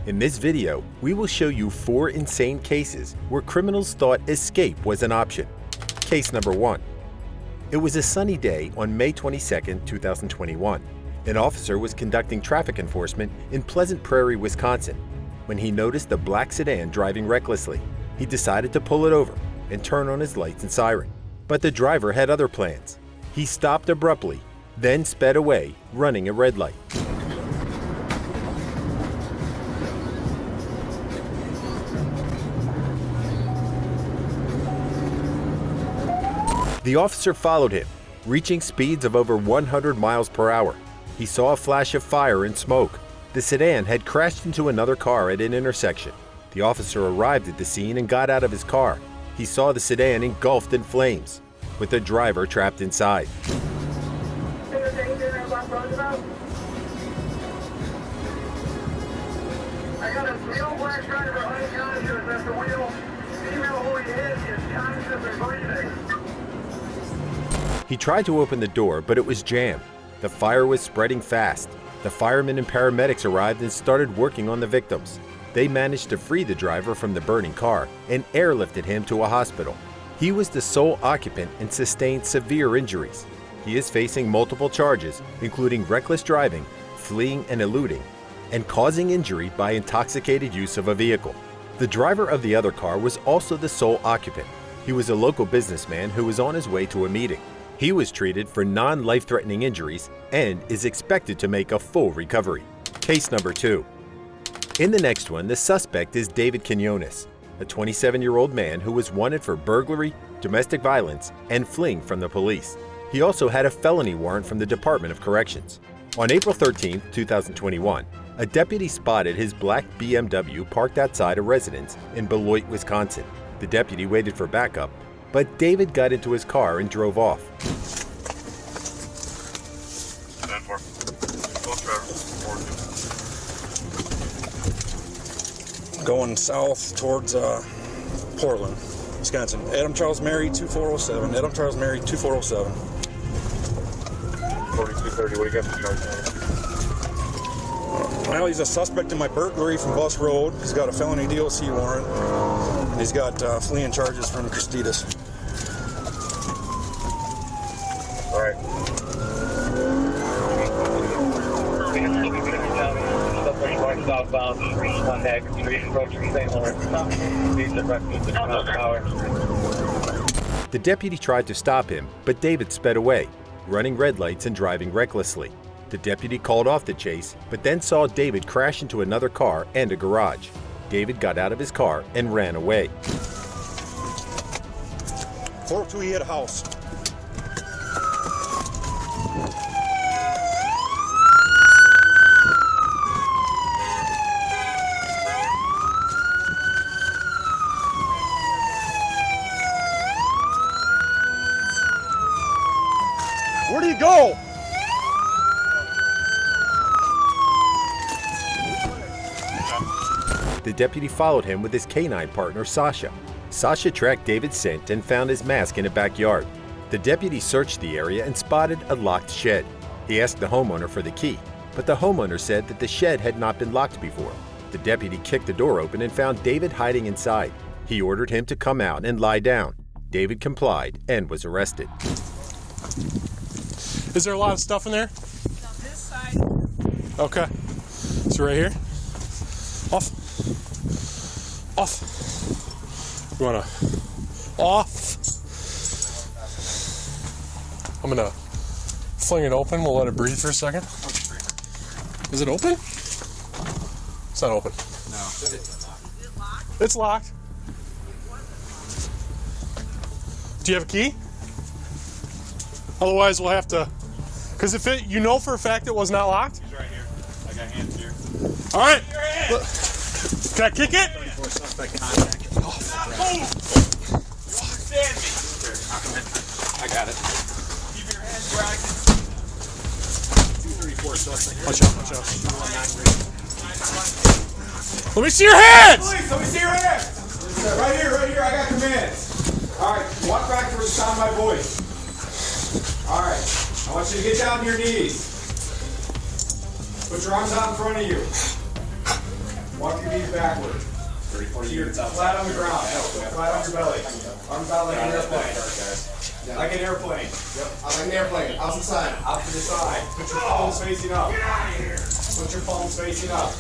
In this video, we will show you 4 insane cases where criminals thought escape was an option. Case number 1. It was a sunny day on May 22, 2021. An officer was conducting traffic enforcement in Pleasant Prairie, Wisconsin, when he noticed a black sedan driving recklessly. He decided to pull it over and turn on his lights and siren. But the driver had other plans. He stopped abruptly, then sped away, running a red light. The officer followed him, reaching speeds of over 100 miles per hour. He saw a flash of fire and smoke. The sedan had crashed into another car at an intersection. The officer arrived at the scene and got out of his car. He saw the sedan engulfed in flames, with the driver trapped inside. I got a real black driver unconscious at the wheel. Female who he is conscious and breathing. He tried to open the door, but it was jammed. The fire was spreading fast. The firemen and paramedics arrived and started working on the victims. They managed to free the driver from the burning car and airlifted him to a hospital. He was the sole occupant and sustained severe injuries. He is facing multiple charges, including reckless driving, fleeing and eluding, and causing injury by intoxicated use of a vehicle. The driver of the other car was also the sole occupant. He was a local businessman who was on his way to a meeting. He was treated for non-life-threatening injuries and is expected to make a full recovery. Case number 2. In the next one, the suspect is David Quinones, a 27-year-old man who was wanted for burglary, domestic violence, and fleeing from the police. He also had a felony warrant from the Department of Corrections. On April 13, 2021, a deputy spotted his black BMW parked outside a residence in Beloit, Wisconsin. The deputy waited for backup, but David got into his car and drove off. Going south towards Portland, Wisconsin. Adam Charles Mary 2407. Adam Charles Mary 2407. 4230, what do you got for charge? Well, he's a suspect in my burglary from Bus Road. He's got a felony DLC warrant. And he's got fleeing charges from Christitas. All right. Southbound, on Haggard Street, approaching St. Lawrence. The deputy tried to stop him, but David sped away, running red lights and driving recklessly. The deputy called off the chase, but then saw David crash into another car and a garage. David got out of his car and ran away. 402, he hit a house. Where do you go? The deputy followed him with his canine partner, Sasha. Sasha tracked David's scent and found his mask in a backyard. The deputy searched the area and spotted a locked shed. He asked the homeowner for the key, but the homeowner said that the shed had not been locked before. The deputy kicked the door open and found David hiding inside. He ordered him to come out and lie down. David complied and was arrested. Is there a lot of stuff in there? On this side. Okay. So right here. Off. Off. You wanna off? I'm gonna fling it open. We'll let it breathe for a second. Is it open? It's not open. No. Is it locked? It's locked. Do you have a key? Otherwise, we'll have to. Because if it, you know for a fact it was not locked. He's right here. I got hands here. All right. Can I kick it? Suspect contact. Oh, Stand me. I got it. Keep your hands where I can. 234 suspect. watch out, watch out. Let me see your hands. Police, let me see your hands. Right here, I got commands. All right, walk back towards the sound of my voice. All right, I want you to get down to your knees. Put your arms out in front of you. Walk knees backward. So you're flat on the ground. Flat on your belly. Arms out like an airplane. Like an airplane. Yep. Like an airplane. Out to the side. Out to the side. Put your palms facing up. Get out of here. Put your palms facing up.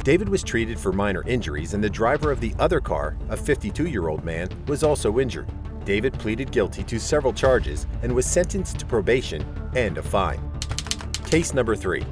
David was treated for minor injuries, and the driver of the other car, a 52-year-old man, was also injured. David pleaded guilty to several charges and was sentenced to probation and a fine. Case number 3.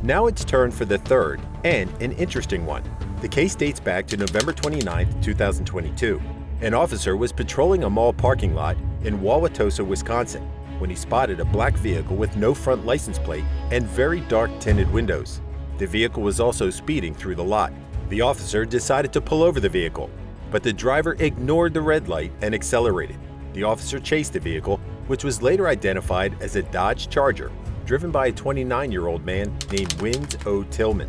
Now it's turn for the third and an interesting one. The case dates back to November 29, 2022. An officer was patrolling a mall parking lot in Wauwatosa, Wisconsin, when he spotted a black vehicle with no front license plate and very dark tinted windows. The vehicle was also speeding through the lot. The officer decided to pull over the vehicle, but the driver ignored the red light and accelerated. The officer chased the vehicle, which was later identified as a Dodge Charger, driven by a 29-year-old man named Wins O. Tillman.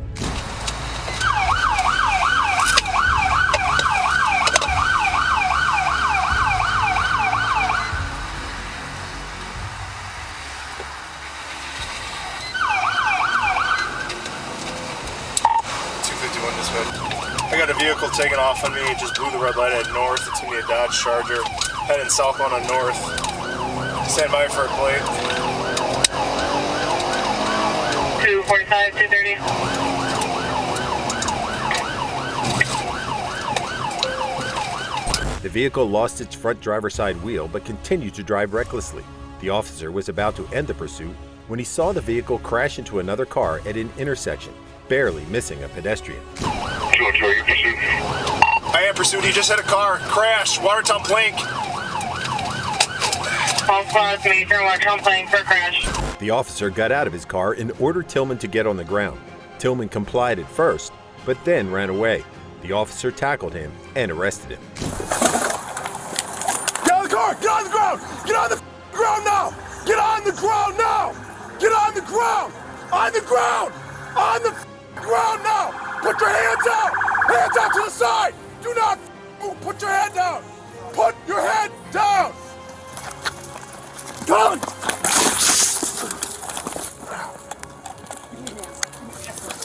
I got a vehicle taken off on me, it just blew the red light at north. It's gonna be a Dodge Charger, heading southbound on north. Stand by for a plate. 245, 230. The vehicle lost its front driver's side wheel but continued to drive recklessly. The officer was about to end the pursuit when he saw the vehicle crash into another car at an intersection, barely missing a pedestrian. I am pursued. He just hit a car. Crash. Watertown Plank. All squads, major Watertown Plank for crash. The officer got out of his car and ordered Tillman to get on the ground. Tillman complied at first, but then ran away. The officer tackled him and arrested him. Get on the car! Get on the ground! Get on the ground now! Get on the ground now! Get on the ground! On the ground! On the ground now! Put your hands out! Hands out to the side! Do not move! Put your head down! Put your head down! Come on!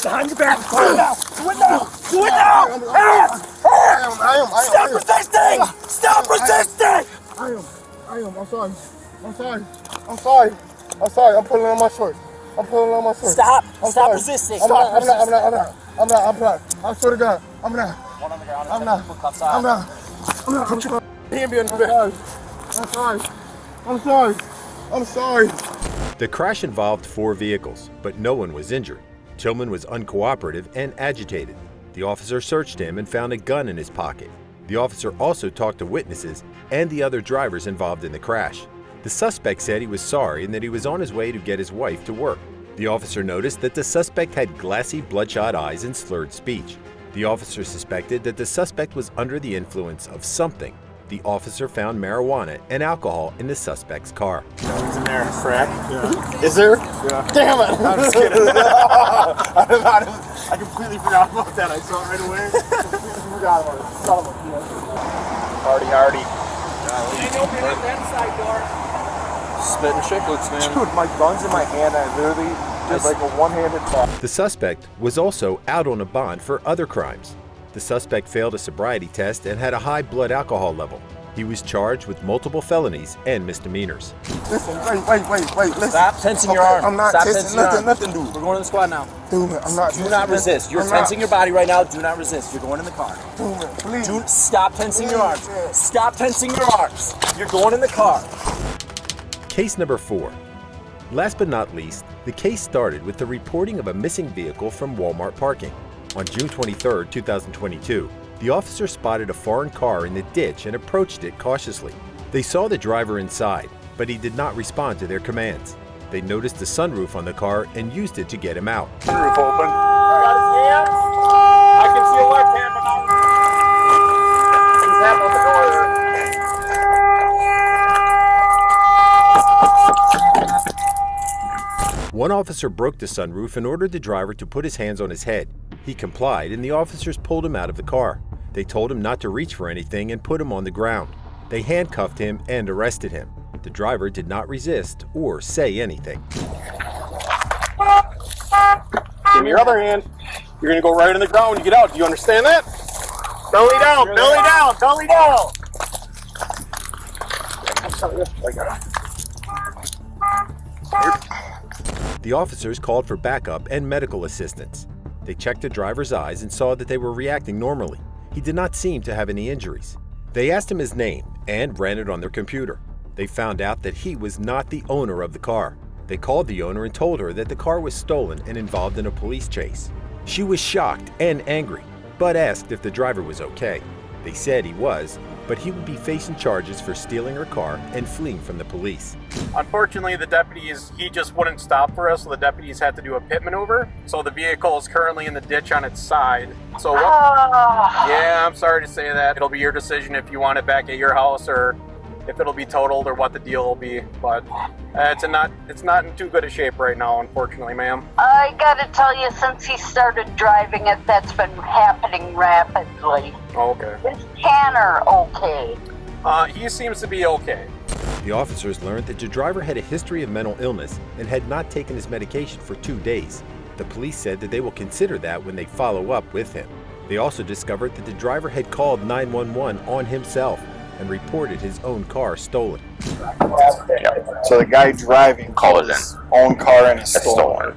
Behind your back! Do it now! Do it now! Do it now! Stop resisting! Stop resisting! I am. I'm sorry. I'm pulling on my shorts. Stop resisting. I'm not. I swear to God, I'm not. Put your hand behind your back. I'm sorry. The crash involved 4 vehicles, but no one was injured. Tillman was uncooperative and agitated. The officer searched him and found a gun in his pocket. The officer also talked to witnesses and the other drivers involved in the crash. The suspect said he was sorry and that he was on his way to get his wife to work. The officer noticed that the suspect had glassy, bloodshot eyes and slurred speech. The officer suspected that the suspect was under the influence of something. The officer found marijuana and alcohol in the suspect's car. He's in there, crack. Yeah. Is there? Yeah. Damn it! I'm just kidding. I completely forgot about that. I saw it right away. Completely forgot about it. Son of a bitch. Hardy. Ain't opening up that side door. Spitting chicklets, man. Dude, my gun's in my hand. I literally did like a one-handed clap. The suspect was also out on a bond for other crimes. The suspect failed a sobriety test and had a high blood alcohol level. He was charged with multiple felonies and misdemeanors. Listen, wait. Listen. Stop tensing your arm. I'm not Stop tensing nothing, dude. We're going to the squad now. Dude, I'm not. Do not resist. You're tensing your body right now. Do not resist. You're going in the car. Dude, please. Stop tensing your arms. Stop tensing your arms. You're going in the car. Case number 4. Last but not least, the case started with the reporting of a missing vehicle from Walmart parking. On June 23, 2022, the officer spotted a foreign car in the ditch and approached it cautiously. They saw the driver inside, but he did not respond to their commands. They noticed the sunroof on the car and used it to get him out. Sunroof open. Got his hand. I can see a left hand, but not. His hand on the door. One officer broke the sunroof and ordered the driver to put his hands on his head. He complied, and the officers pulled him out of the car. They told him not to reach for anything and put him on the ground. They handcuffed him and arrested him. The driver did not resist or say anything. Give me your other hand. You're gonna go right on the ground when you get out. Do you understand that? Belly down, belly down, belly down. The officers called for backup and medical assistance. They checked the driver's eyes and saw that they were reacting normally. He did not seem to have any injuries. They asked him his name and ran it on their computer. They found out that he was not the owner of the car. They called the owner and told her that the car was stolen and involved in a police chase. She was shocked and angry, but asked if the driver was okay. They said he was, but he would be facing charges for stealing her car and fleeing from the police. Unfortunately, the deputies, he just wouldn't stop for us, so the deputies had to do a pit maneuver. So the vehicle is currently in the ditch on its side. So yeah, I'm sorry to say that. It'll be your decision if you want it back at your house or if it'll be totaled or what the deal will be. But it's not in too good a shape right now, unfortunately, ma'am. I gotta tell you, since he started driving it, that's been happening rapidly. Okay. Is Tanner okay? He seems to be okay. The officers learned that the driver had a history of mental illness and had not taken his medication for 2 days. The police said that they will consider that when they follow up with him. They also discovered that the driver had called 911 on himself and reported his own car stolen. So the guy driving called his own car and it's stolen.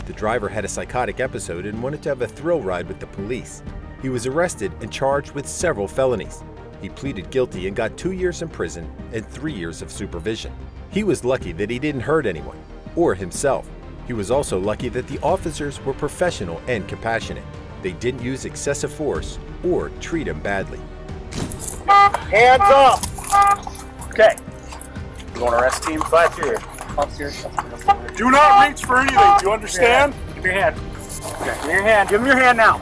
The driver had a psychotic episode and wanted to have a thrill ride with the police. He was arrested and charged with several felonies. He pleaded guilty and got 2 years in prison and 3 years of supervision. He was lucky that he didn't hurt anyone, or himself. He was also lucky that the officers were professional and compassionate. They didn't use excessive force or treat him badly. Hands up! Okay. You want to arrest team 5 here? Do not reach for anything. Do you understand? Give me your hand. Okay, give me your hand. Give him your hand now.